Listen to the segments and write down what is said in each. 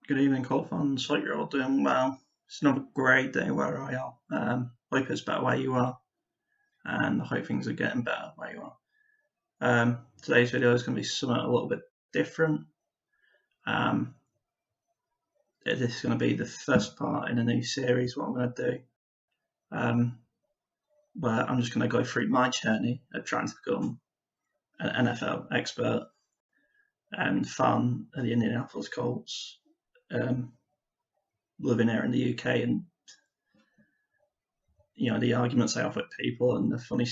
Good evening, Colt fans. Hope you're all doing well. It's another great day where I am. Hope it's better where you are, and I hope things are getting better where you are. Today's video is going to be something a little bit different. This is going to be the first part in a new series, what I'm going to do, where I'm just going to go through my journey of trying to become an NFL expert and fan of the Indianapolis Colts. Living here in the UK, and the arguments I have with people and the funny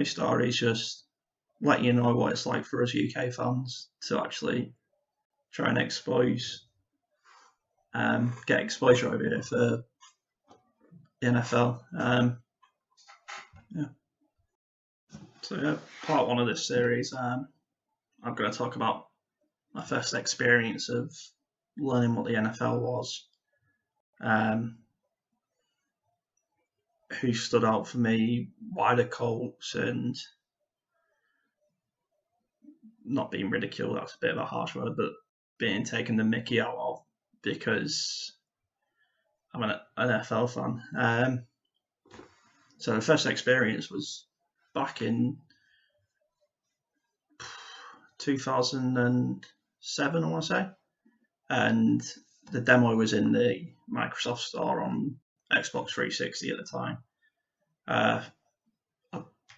stories, just let you know what it's like for us UK fans to actually try and get exposure over here for the NFL. So part one of this series, I'm going to talk about my first experience of learning what the NFL was. Who stood out for me, why the Colts, and not being ridiculed, that's a bit of a harsh word, but being taken the mickey out of because I'm an NFL fan. So the first experience was back in 2007, I want to say, and the demo was in the Microsoft Store on Xbox 360 at the time. I've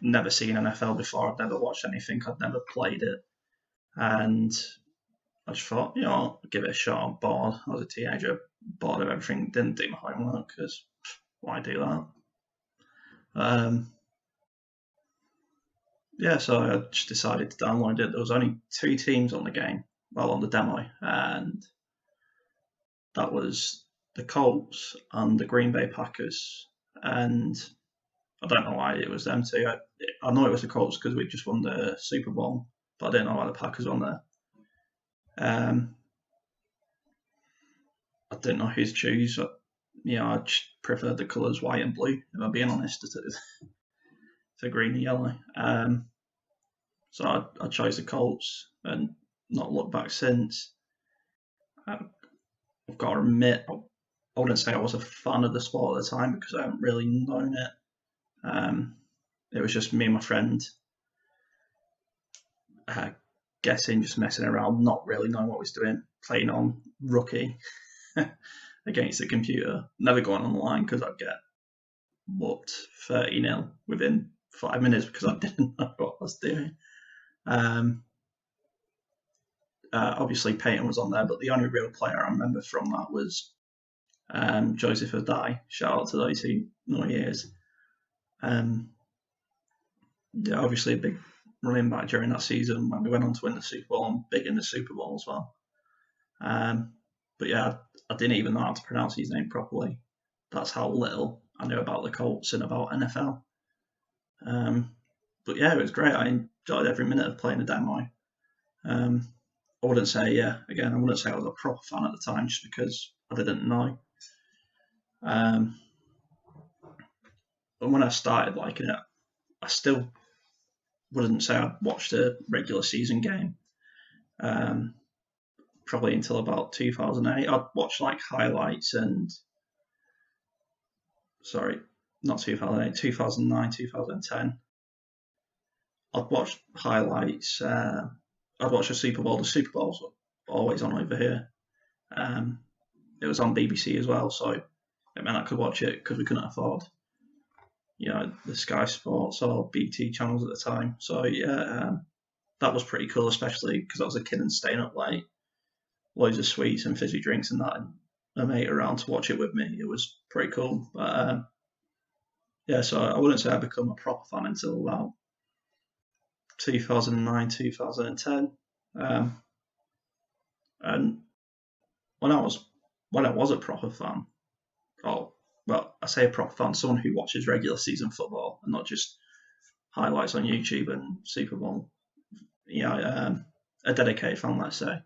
never seen NFL before. I'd never watched anything. I'd never played it. And I just thought, I'll give it a shot. I'm bored. I was a teenager, bored of everything. Didn't do my homework because why do that? So I just decided to download it. There was only 2 teams on the game, on the demo, and that was the Colts and the Green Bay Packers. And I don't know why it was them two. I know it was the Colts because we just won the Super Bowl, but I didn't know why the Packers were on there. I didn't know who to choose. I just preferred the colours white and blue, if I'm being honest, to green and yellow. So I chose the Colts and not looked back since. I've got to admit, I wouldn't say I was a fan of the sport at the time because I hadn't really known it. It was just me and my friend guessing, just messing around, not really knowing what I was doing, playing on rookie against the computer, never going on the line because I'd get whooped 30-0 within 5 minutes because I didn't know what I was doing. Obviously Peyton was on there, but the only real player I remember from that was Joseph Addai. Shout out to those who know he is. Obviously a big running back during that season when we went on to win the Super Bowl, and big in the Super Bowl as well. But yeah, I didn't even know how to pronounce his name properly. That's how little I knew about the Colts and about NFL. But yeah, it was great. I enjoyed every minute of playing the demo. I wouldn't say I was a proper fan at the time just because I didn't know. But when I started liking it, I still wouldn't say I'd watched a regular season game. Probably until about 2008. I'd watched like highlights not 2008, 2009, 2010. I'd watched highlights. I'd watched a Super Bowl. The Super Bowls were always on over here. It was on BBC as well, so it meant I could watch it because we couldn't afford, the Sky Sports or BT channels at the time. So that was pretty cool, especially because I was a kid and staying up late, loads of sweets and fizzy drinks and that, and a mate around to watch it with me. It was pretty cool. But so I wouldn't say I become a proper fan until about 2009, 2010. And when I was a proper fan, I say a proper fan, someone who watches regular season football and not just highlights on YouTube and Super Bowl. A dedicated fan, let's say.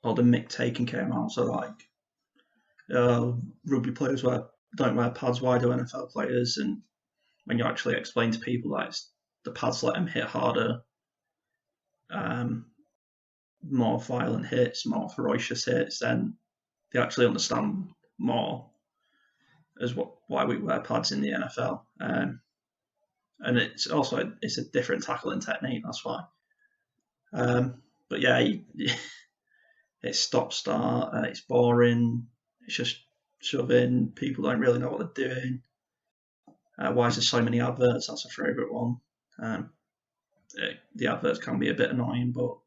All the Mick taking came out. So like, rugby players don't wear pads. Why do NFL players? And when you actually explain to people that the pads let them hit harder, more violent hits, more ferocious hits, then they actually understand more as why we wear pads in the NFL. And it's a different tackling technique. That's why. But yeah, it's stop start. It's boring. It's just shoving. People don't really know what they're doing. Why is there so many adverts? That's a favourite one. The adverts can be a bit annoying, but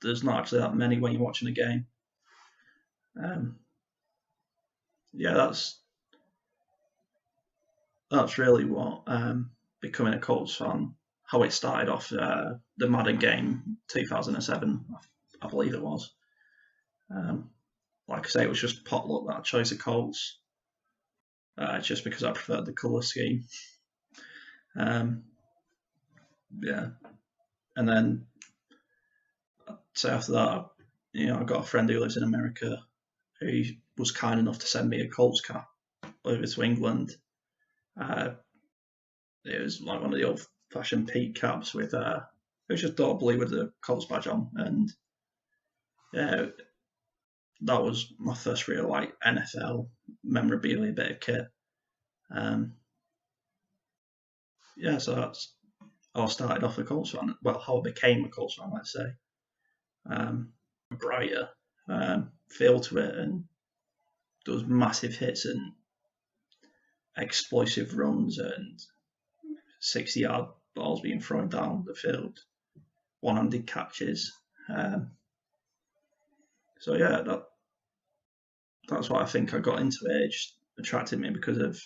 there's not actually that many when you're watching a game. Yeah, that's really what becoming a Colts fan, how it started off. The Madden game 2007, I believe it was. Like I say, it was just potluck that I chose the Colts, just because I preferred the colour scheme. Yeah, and then so after that, I got a friend who lives in America who was kind enough to send me a Colts cap over to England. It was like one of the old-fashioned peak caps with it was just dark blue with the Colts badge on, and yeah, that was my first real like NFL memorabilia bit of kit. Yeah, so that's how I started off a Colts fan. Well, how I became a Colts fan, let's say. Brighter feel to it, and those massive hits and explosive runs and 60-yard balls being thrown down the field, one-handed catches. So yeah, that's what I think I got into it. It just attracted me because of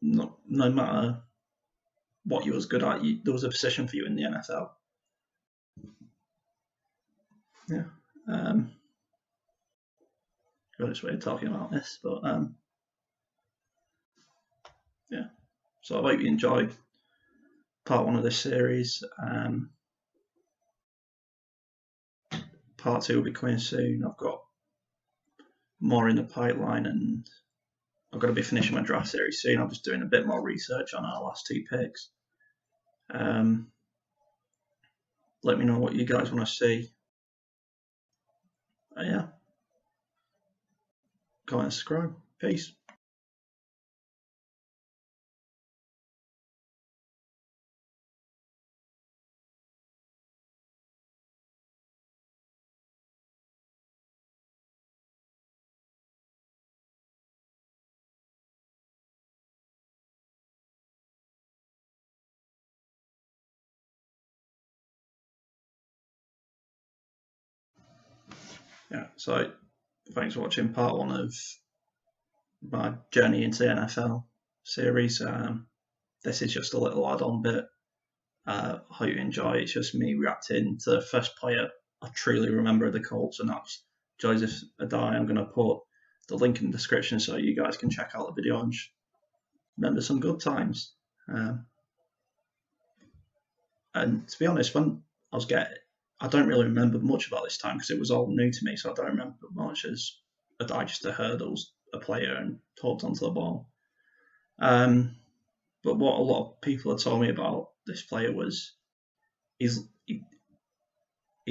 no matter what you was good at, there was a position for you in the NFL. Yeah. Got this way of talking about this, but yeah. So I hope you enjoyed part one of this series. Part two will be coming soon. I've got more in the pipeline, and I've got to be finishing my draft series soon. I'm just doing a bit more research on our last two picks. Let me know what you guys want to see. Yeah. Comment and subscribe. Peace. Yeah, so thanks for watching part one of my journey into the NFL series. This is just a little add-on bit. I hope you enjoy. It's just me reacting to the first player I truly remember of the Colts, and that's Joseph Addai. I'm going to put the link in the description so you guys can check out the video and remember some good times. And to be honest, when I don't really remember much about this time because it was all new to me, so I don't remember much as Addai just hurdles a player and holds onto the ball. But what a lot of people had told me about this player was his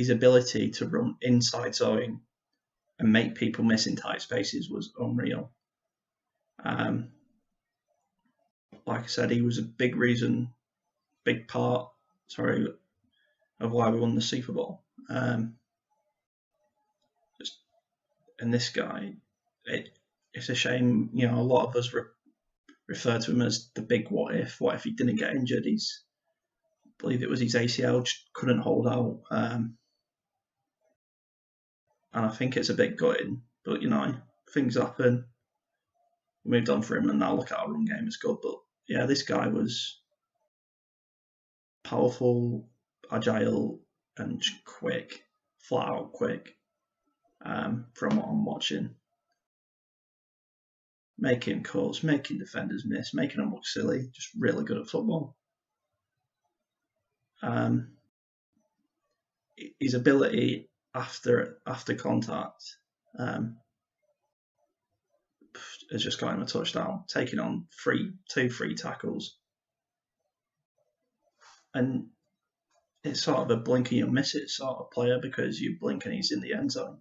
ability to run inside zone and make people miss in tight spaces was unreal. Like I said, he was a big part, of why we won the Super Bowl. And this guy, it's a shame, a lot of us refer to him as the big what if. What if he didn't get injured? I believe it was his ACL, just couldn't hold out. And I think it's a bit gutting, but things happen. We moved on for him, and now look at our run game, it's good. But yeah, this guy was powerful, agile, and quick, flat out quick. From what I'm watching, making cuts, making defenders miss, making them look silly, just really good at football. His ability after contact has just got him a touchdown, taking on two free tackles. And it's sort of a blink and you miss it sort of player because you blink and he's in the end zone.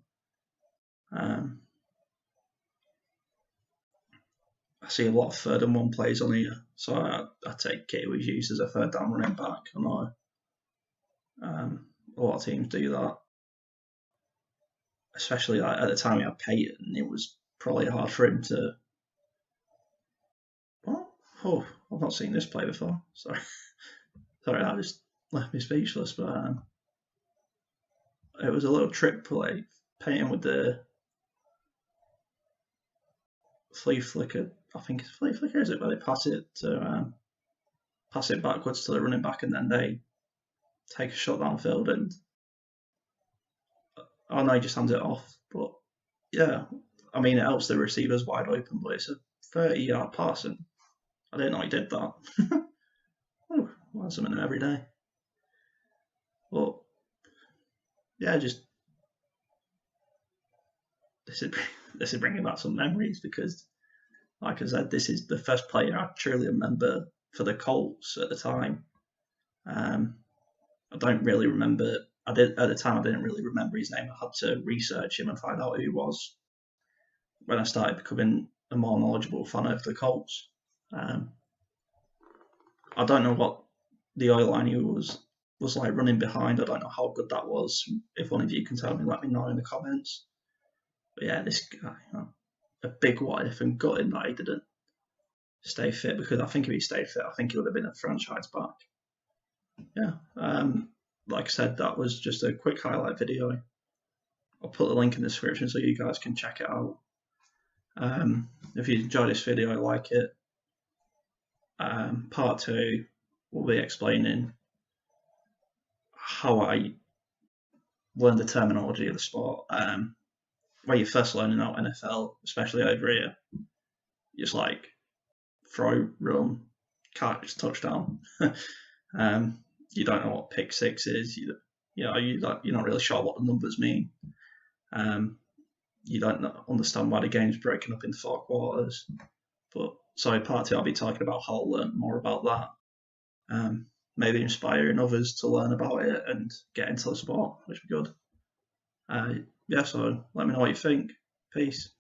I see a lot of 3rd and 1 plays on here, so I take it was used as a 3rd down running back. I know a lot of teams do that, especially like at the time we had Peyton. It was probably hard for him to. What? Oh, I've not seen this play before. Sorry, that just left me speechless. But it was a little trick play. Peyton with the flea flicker. I think it's flea flicker. Is it where they pass it backwards to the running back and then they take a shot downfield and no, he just hands it off. But yeah, I mean it helps the receivers wide open, but it's a 30-yard pass and I didn't know he did that. Oh, learn something new every day. But yeah, just this is bringing back some memories because, like I said, this is the first player I truly remember for the Colts at the time. I don't really remember. I did at the time. I didn't really remember his name. I had to research him and find out who he was when I started becoming a more knowledgeable fan of the Colts. I don't know what the O-line was like running behind. I don't know how good that was. If one of you can tell me, let me know in the comments. But yeah, this guy, a big what if and gutted that he didn't stay fit, because I think if he stayed fit, I think he would have been a franchise back. Yeah, like I said, that was just a quick highlight video. I'll put the link in the description so you guys can check it out. If you enjoyed this video, like it. Part 2 will be explaining how I learned the terminology of the sport. When you're first learning out NFL, especially over here, just like throw, run, catch, touchdown. You don't know what pick six is. You're not really sure what the numbers mean. You don't understand why the game's breaking up into 4 quarters. But so in part 2, I'll be talking about how I learned more about that. Maybe inspiring others to learn about it and get into the sport, which would be good. Yeah, so let me know what you think. Peace.